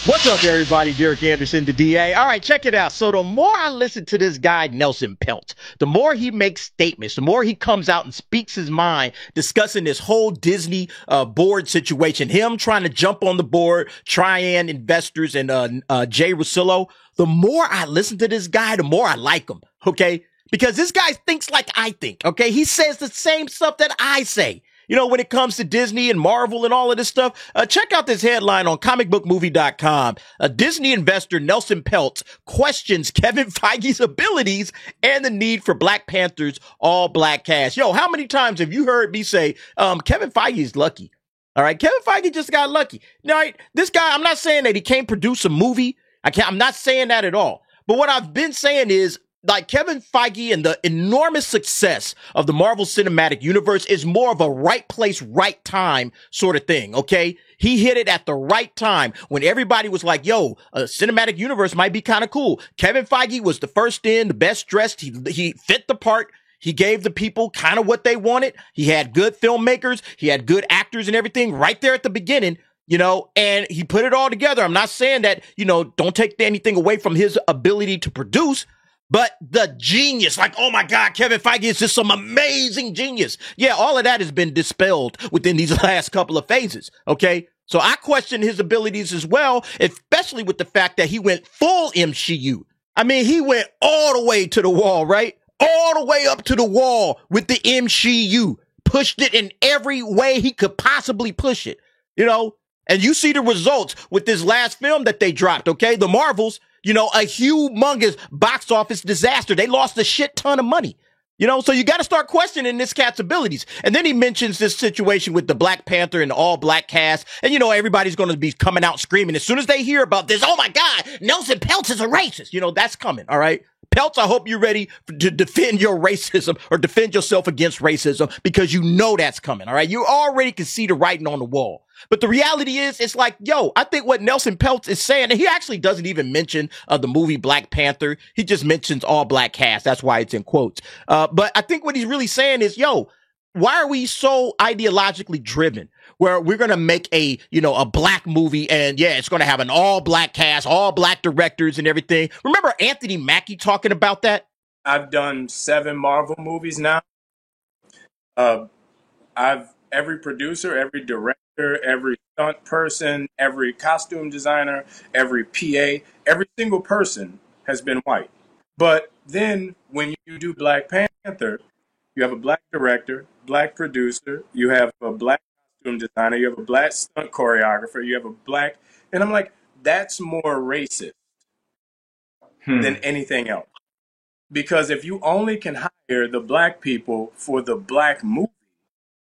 What's up, everybody? Derek Anderson, the DA. All right, check it out. So the more I listen to this guy, Nelson Peltz, the more he makes statements, the more he comes out and speaks his mind, discussing this whole Disney board situation, him trying to jump on the board, Trian Investors and Jay Russillo. The more I listen to this guy, the more I like him, okay? Because this guy thinks like I think, okay? He says the same stuff that I say. You know, when it comes to Disney and Marvel and all of this stuff, check out this headline on comicbookmovie.com. A Disney investor, Nelson Peltz, questions Kevin Feige's abilities and the need for Black Panther's all-black cast. Yo, how many times have you heard me say, Kevin Feige is lucky? All right, Kevin Feige just got lucky. Now, this guy, I'm not saying that he can't produce a movie. I'm not saying that at all. But what I've been saying is, like, Kevin Feige and the enormous success of the Marvel Cinematic Universe is more of a right place, right time sort of thing, okay? He hit it at the right time when everybody was like, yo, a cinematic universe might be kind of cool. Kevin Feige was the first in, the best dressed. He fit the part. He gave the people kind of what they wanted. He had good filmmakers. He had good actors and everything right there at the beginning. You know, and he put it all together. I'm not saying that, you know, don't take anything away from his ability to produce, but the genius, like, oh my God, Kevin Feige is just some amazing genius. Yeah, all of that has been dispelled within these last couple of phases, okay? So I question his abilities as well, especially with the fact that he went full MCU. I mean, he went all the way to the wall, right? All the way up to the wall with the MCU. Pushed it in every way he could possibly push it, you know? And you see the results with this last film that they dropped, okay? The Marvels, you know, a humongous box office disaster. They lost a shit ton of money, you know? So you got to start questioning this cat's abilities. And then he mentions this situation with the Black Panther and the all-black cast. And, you know, everybody's going to be coming out screaming. As soon as they hear about this, oh, my God, Nelson Peltz is a racist. You know, that's coming, all right? Peltz, I hope you're ready to defend your racism or defend yourself against racism because you know that's coming, all right? You already can see the writing on the wall. But the reality is, it's like, yo, I think what Nelson Peltz is saying, and he actually doesn't even mention the movie Black Panther. He just mentions all black cast. That's why it's in quotes. But I think what he's really saying is, yo, why are we so ideologically driven where we're going to make a black movie and yeah, it's going to have an all black cast, all black directors and everything. Remember Anthony Mackie talking about that? I've done 7 Marvel movies now. Every producer, every director, every stunt person, every costume designer, every PA, every single person has been white. But then when you do Black Panther, you have a black director, black producer, you have a black costume designer, you have a black stunt choreographer, you have a black, and I'm like, that's more racist than anything else. Because if you only can hire the black people for the black movie,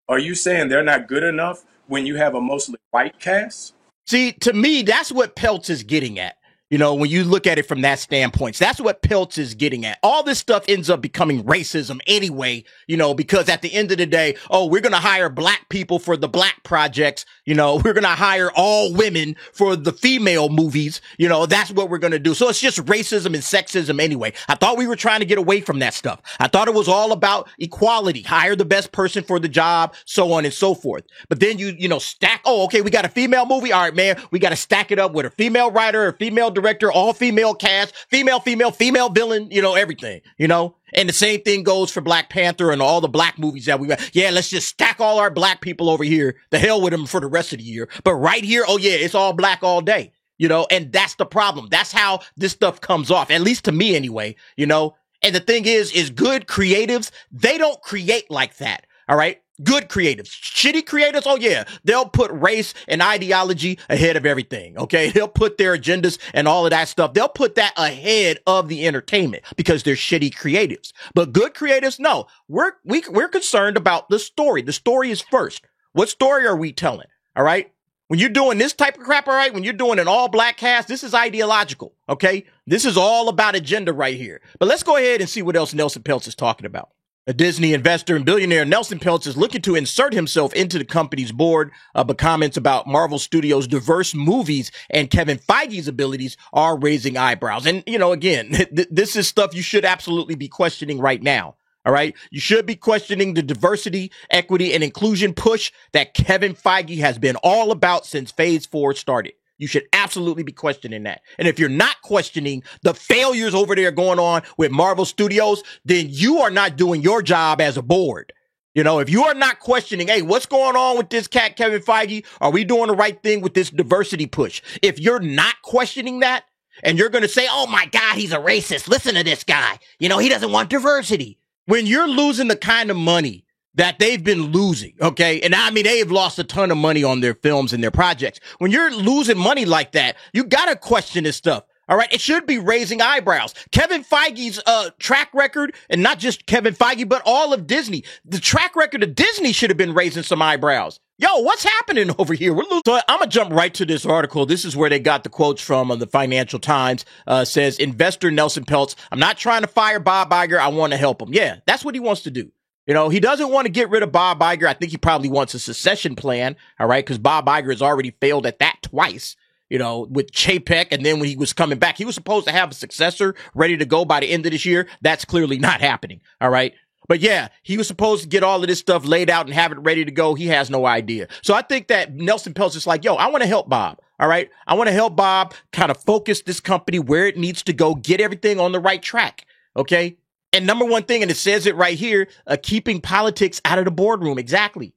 are you saying they're not good enough when you have a mostly white cast? See, to me, that's what Peltz is getting at. You know, when you look at it from that standpoint, that's what Peltz is getting at. All this stuff ends up becoming racism anyway, you know, because at the end of the day, oh, we're going to hire black people for the black projects. You know, we're going to hire all women for the female movies. You know, that's what we're going to do. So it's just racism and sexism anyway. I thought we were trying to get away from that stuff. I thought it was all about equality, hire the best person for the job, so on and so forth. But then you stack, oh, okay, we got a female movie. All right, man, we got to stack it up with a female writer, a female director, all female cast, female villain, you know, everything, you know? And the same thing goes for Black Panther and all the black movies that we got. Yeah, let's just stack all our black people over here. The hell with them for the rest of the year. But right here, oh yeah, it's all black all day, you know? And that's the problem. That's how this stuff comes off, at least to me anyway, you know? And the thing is good creatives, they don't create like that, all right? Good creatives. Shitty creators, oh yeah, they'll put race and ideology ahead of everything, okay? They'll put their agendas and all of that stuff. They'll put that ahead of the entertainment because they're shitty creatives. But good creatives, no. We're concerned about the story. The story is first. What story are we telling, all right? When you're doing this type of crap, all right, when you're doing an all-black cast, this is ideological, okay? This is all about agenda right here. But let's go ahead and see what else Nelson Peltz is talking about. A Disney investor and billionaire, Nelson Peltz, is looking to insert himself into the company's board, but comments about Marvel Studios' diverse movies and Kevin Feige's abilities are raising eyebrows. And, you know, again, this is stuff you should absolutely be questioning right now. All right. You should be questioning the diversity, equity, and inclusion push that Kevin Feige has been all about since Phase 4 started. You should absolutely be questioning that. And if you're not questioning the failures over there going on with Marvel Studios, then you are not doing your job as a board. You know, if you are not questioning, hey, what's going on with this cat, Kevin Feige? Are we doing the right thing with this diversity push? If you're not questioning that, and you're going to say, oh my God, he's a racist. Listen to this guy. You know, he doesn't want diversity. When you're losing the kind of money that they've been losing, okay? And I mean, they've lost a ton of money on their films and their projects. When you're losing money like that, you got to question this stuff. All right. It should be raising eyebrows. Kevin Feige's track record, and not just Kevin Feige, but all of Disney. The track record of Disney should have been raising some eyebrows. Yo, what's happening over here? So I'm going to jump right to this article. This is where they got the quotes from the Financial Times. Says, investor Nelson Peltz, I'm not trying to fire Bob Iger. I want to help him. Yeah, that's what he wants to do. You know, he doesn't want to get rid of Bob Iger. I think he probably wants a succession plan. All right. Because Bob Iger has already failed at that twice. You know, with Chapek, and then when he was coming back, he was supposed to have a successor ready to go by the end of this year. That's clearly not happening. All right. But yeah, he was supposed to get all of this stuff laid out and have it ready to go. He has no idea. So I think that Nelson Peltz is like, yo, I want to help Bob. All right. I want to help Bob kind of focus this company where it needs to go, get everything on the right track. Okay. And number one thing, and it says it right here, keeping politics out of the boardroom. Exactly.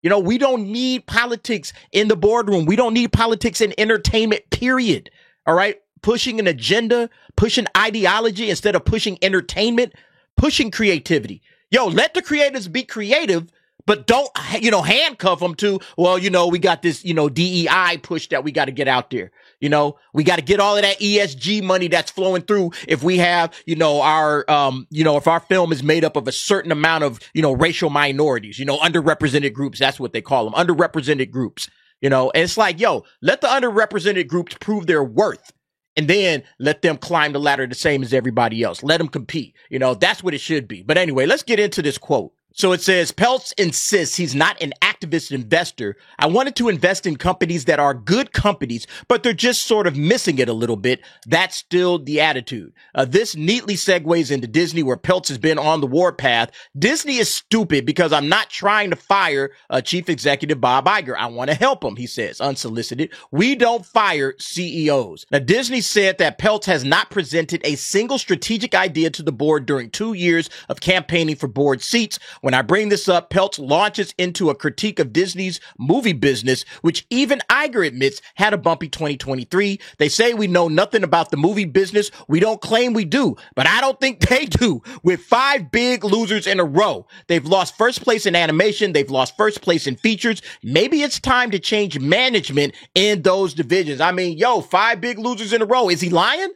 You know, we don't need politics in the boardroom. We don't need politics in entertainment, period. All right. Pushing an agenda, pushing ideology instead of pushing entertainment, pushing creativity. Yo, let the creators be creative, but don't, you know, handcuff them to, well, you know, we got this, you know, DEI push that we got to get out there. You know, we got to get all of that ESG money that's flowing through if we have, you know, our, you know, if our film is made up of a certain amount of, you know, racial minorities, you know, underrepresented groups. That's what they call them, underrepresented groups, you know, and it's like, yo, let the underrepresented groups prove their worth. And then let them climb the ladder the same as everybody else. Let them compete. You know, that's what it should be. But anyway, let's get into this quote. So it says, Peltz insists he's not an activist investor. I wanted to invest in companies that are good companies, but they're just sort of missing it a little bit. That's still the attitude. This neatly segues into Disney, where Peltz has been on the warpath. Disney is stupid because I'm not trying to fire Chief Executive Bob Iger. I want to help him, he says, unsolicited. We don't fire CEOs. Now, Disney said that Peltz has not presented a single strategic idea to the board during 2 years of campaigning for board seats. When I bring this up, Peltz launches into a critique of Disney's movie business, which even Iger admits had a bumpy 2023. They say we know nothing about the movie business. We don't claim we do, but I don't think they do. With 5 big losers in a row, they've lost first place in animation. They've lost first place in features. Maybe it's time to change management in those divisions. I mean, yo, 5 big losers in a row. Is he lying?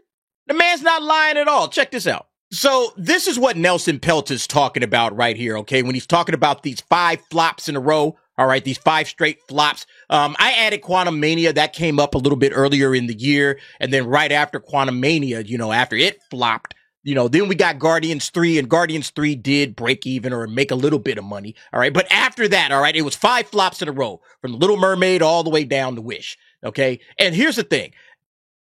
The man's not lying at all. Check this out. So this is what Nelson Peltz is talking about right here, okay? When he's talking about these 5 flops in a row, all right, these 5 straight flops. I added Quantumania. That came up a little bit earlier in the year. And then right after Quantumania, you know, after it flopped, you know, then we got Guardians 3, and Guardians 3 did break even or make a little bit of money, all right? But after that, all right, it was 5 flops in a row, from The Little Mermaid all the way down to Wish, okay? And here's the thing.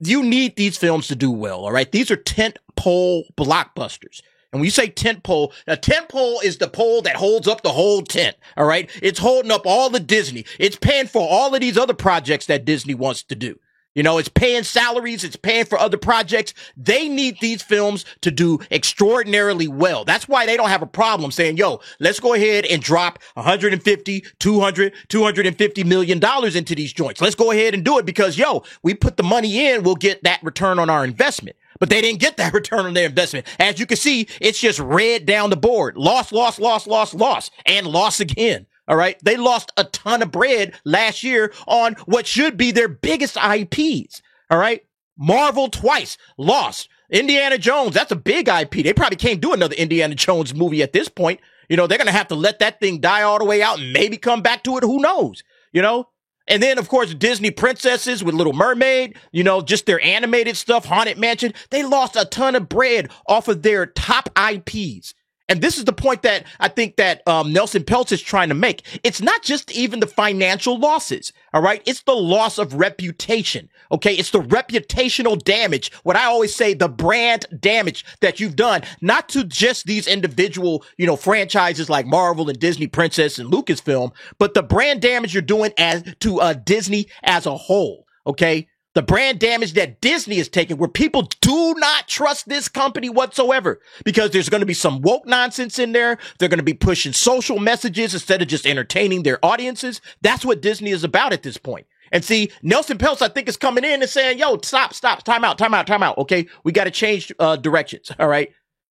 You need these films to do well, all right? These are tent-pole blockbusters. And when you say tent-pole, a tent-pole is the pole that holds up the whole tent, all right? It's holding up all the Disney. It's paying for all of these other projects that Disney wants to do. You know, it's paying salaries. It's paying for other projects. They need these films to do extraordinarily well. That's why they don't have a problem saying, yo, let's go ahead and drop 150, 200, $250 million into these joints. Let's go ahead and do it because, yo, we put the money in, we'll get that return on our investment. But they didn't get that return on their investment. As you can see, it's just red down the board. Loss, and loss again. All right. They lost a ton of bread last year on what should be their biggest IPs. All right. Marvel twice lost. Indiana Jones. That's a big IP. They probably can't do another Indiana Jones movie at this point. You know, they're going to have to let that thing die all the way out and maybe come back to it. Who knows? You know? And then, of course, Disney princesses with Little Mermaid, you know, just their animated stuff, Haunted Mansion. They lost a ton of bread off of their top IPs. And this is the point that I think that Nelson Peltz is trying to make. It's not just even the financial losses, all right? It's the loss of reputation, okay? It's the reputational damage, what I always say, the brand damage that you've done, not to just these individual, you know, franchises like Marvel and Disney Princess and Lucasfilm, but the brand damage you're doing as to Disney as a whole, okay? The brand damage that Disney is taking, where people do not trust this company whatsoever, because there's going to be some woke nonsense in there. They're going to be pushing social messages instead of just entertaining their audiences. That's what Disney is about at this point. And see, Nelson Peltz, I think, is coming in and saying, yo, stop, time out. Okay, we got to change directions. All right,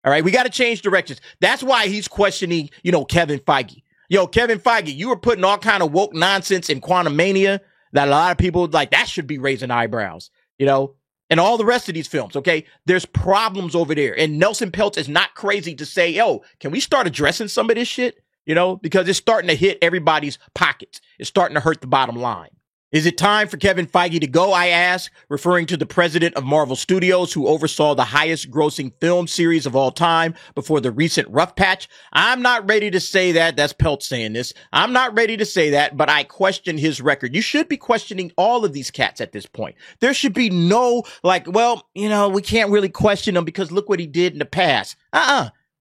we got to change directions. That's why he's questioning, Kevin Feige. Yo, Kevin Feige, you were putting all kind of woke nonsense in Quantumania that a lot of people like, that should be raising eyebrows, and all the rest of these films. Okay, there's problems over there. And Nelson Peltz is not crazy to say, yo, can we start addressing some of this shit? Because it's starting to hit everybody's pockets. It's starting to hurt the bottom line. Is it time for Kevin Feige to go, I ask, referring to the president of Marvel Studios, who oversaw the highest grossing film series of all time before the recent rough patch? I'm not ready to say that. That's Peltz saying this. I'm not ready to say that, but I question his record. You should be questioning all of these cats at this point. There should be no, we can't really question him because look what he did in the past.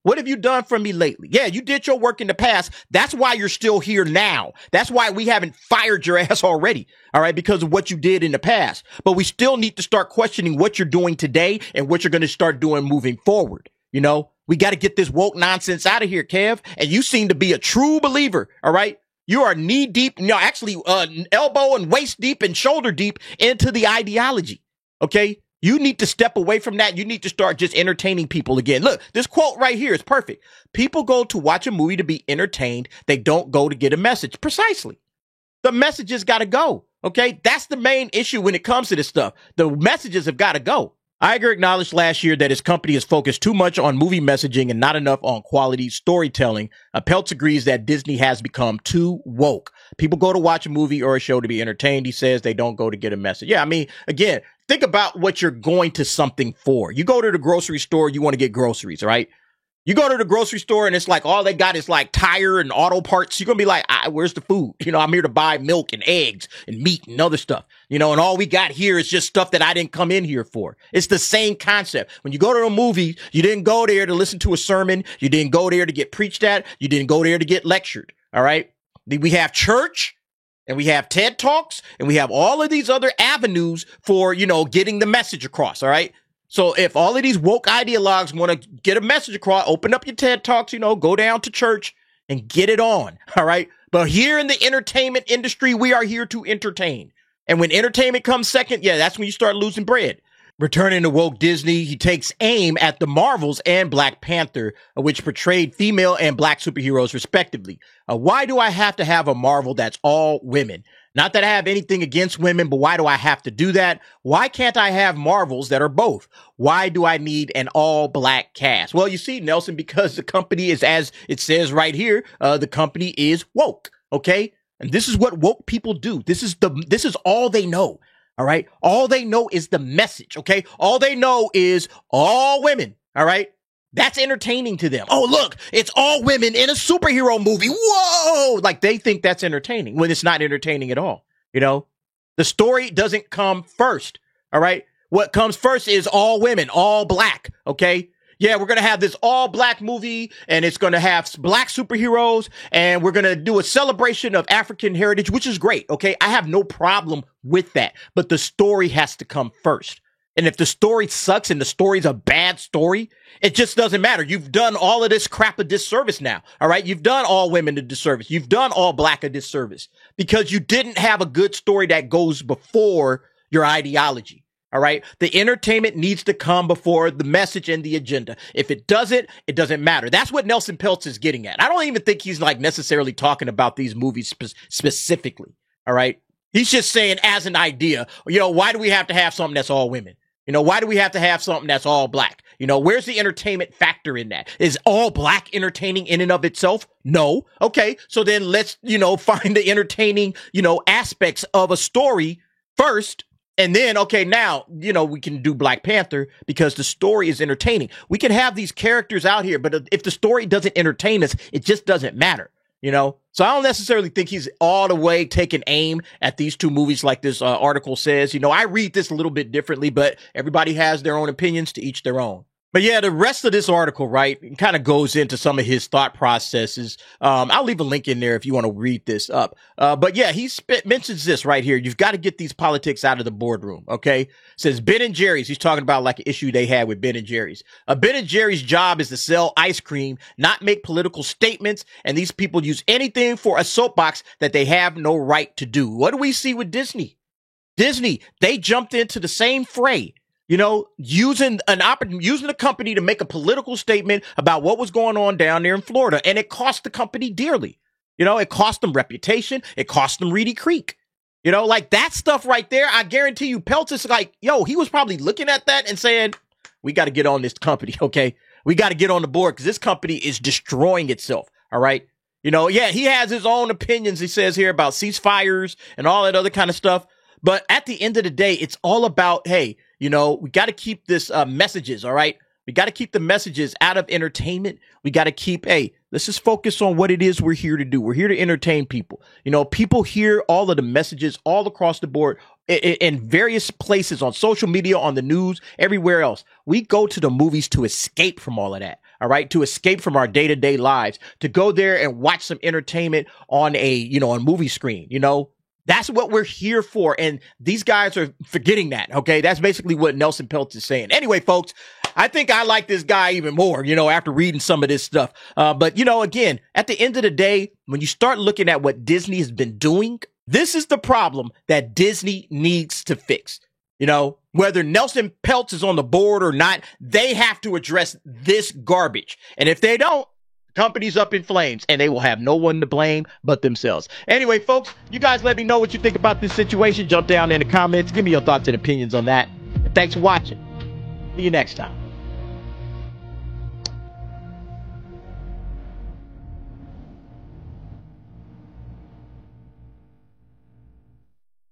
What have you done for me lately? Yeah, you did your work in the past. That's why you're still here now. That's why we haven't fired your ass already. All right, because of what you did in the past. But we still need to start questioning what you're doing today and what you're going to start doing moving forward. We got to get this woke nonsense out of here, Kev. And you seem to be a true believer. All right. You are knee deep, elbow and waist deep and shoulder deep into the ideology. Okay. You need to step away from that. You need to start just entertaining people again. Look, this quote right here is perfect. People go to watch a movie to be entertained. They don't go to get a message. Precisely. The messages got to go. Okay. That's the main issue when it comes to this stuff. The messages have got to go. Iger acknowledged last year that his company is focused too much on movie messaging and not enough on quality storytelling. Peltz agrees that Disney has become too woke. People go to watch a movie or a show to be entertained. He says they don't go to get a message. Yeah, again, think about what you're going to something for. You go to the grocery store, you want to get groceries, right? You go to the grocery store and it's like all they got is like tire and auto parts. You're going to be like, where's the food? I'm here to buy milk and eggs and meat and other stuff, and all we got here is just stuff that I didn't come in here for. It's the same concept. When you go to a movie, you didn't go there to listen to a sermon. You didn't go there to get preached at. You didn't go there to get lectured. All right. We have church and we have TED Talks and we have all of these other avenues for, getting the message across. All right. So if all of these woke ideologues want to get a message across, open up your TED Talks, go down to church and get it on. All right. But here in the entertainment industry, we are here to entertain. And when entertainment comes second, that's when you start losing bread. Returning to woke Disney, he takes aim at the Marvels and Black Panther, which portrayed female and black superheroes respectively. Why do I have to have a Marvel that's all women? Not that I have anything against women, but why do I have to do that? Why can't I have Marvels that are both? Why do I need an all black cast? Well, you see, Nelson, because the company is, as it says right here, the company is woke. Okay. And this is what woke people do. This is all they know. All right. All they know is the message. Okay. All they know is all women. All right. That's entertaining to them. Oh, look, it's all women in a superhero movie. Whoa. Like they think that's entertaining when it's not entertaining at all. The story doesn't come first. All right. What comes first is all women, all black. Okay. Yeah, we're going to have this all black movie and it's going to have black superheroes and we're going to do a celebration of African heritage, which is great. Okay. I have no problem with that, but the story has to come first. And if the story sucks and the story's a bad story, it just doesn't matter. You've done all of this crap a disservice now. All right. You've done all women a disservice. You've done all black a disservice because you didn't have a good story that goes before your ideology. All right. The entertainment needs to come before the message and the agenda. If it doesn't, it doesn't matter. That's what Nelson Peltz is getting at. I don't even think he's like necessarily talking about these movies specifically. All right. He's just saying as an idea, why do we have to have something that's all women? Why do we have to have something that's all black? Where's the entertainment factor in that? Is all black entertaining in and of itself? No. Okay. So then let's, find the entertaining, aspects of a story first. And then, okay, now, we can do Black Panther because the story is entertaining. We can have these characters out here, but if the story doesn't entertain us, it just doesn't matter, So I don't necessarily think he's all the way taking aim at these two movies like this article says. I read this a little bit differently, but everybody has their own opinions, to each their own. But yeah, the rest of this article, right, kind of goes into some of his thought processes. I'll leave a link in there if you want to read this up. But yeah, he mentions this right here. You've got to get these politics out of the boardroom. Okay. Says Ben and Jerry's. He's talking about like an issue they had with Ben and Jerry's. Ben and Jerry's job is to sell ice cream, not make political statements. And these people use anything for a soapbox that they have no right to do. What do we see with Disney? Disney, they jumped into the same fray. You know, using a company to make a political statement about what was going on down there in Florida. And it cost the company dearly. You know, it cost them reputation. It cost them Reedy Creek. You know, like that stuff right there. I guarantee you, Peltz is like, yo, he was probably looking at that and saying, we got to get on this company. Okay. We got to get on the board because this company is destroying itself. All right. You know, yeah, he has his own opinions. He says here about ceasefires and all that other kind of stuff. But at the end of the day, it's all about, hey, you know, we got to keep this messages. All right. We got to keep the messages out of entertainment. We got to keep, hey, let's just focus on what it is we're here to do. We're here to entertain people. You know, people hear all of the messages all across the board in various places on social media, on the news, everywhere else. We go to the movies to escape from all of that. All right. To escape from our day-to-day lives, to go there and watch some entertainment on a movie screen, you know. That's what we're here for. And these guys are forgetting that. Okay. That's basically what Nelson Peltz is saying. Anyway, folks, I think I like this guy even more, you know, after reading some of this stuff. But, you know, again, at the end of the day, when you start looking at what Disney has been doing, this is the problem that Disney needs to fix. You know, whether Nelson Peltz is on the board or not, they have to address this garbage. And if they don't, company's up in flames and they will have no one to blame but themselves. Anyway, folks, you guys let me know what you think about this situation. Jump down in the comments. Give me your thoughts and opinions on that. Thanks for watching. See you next time.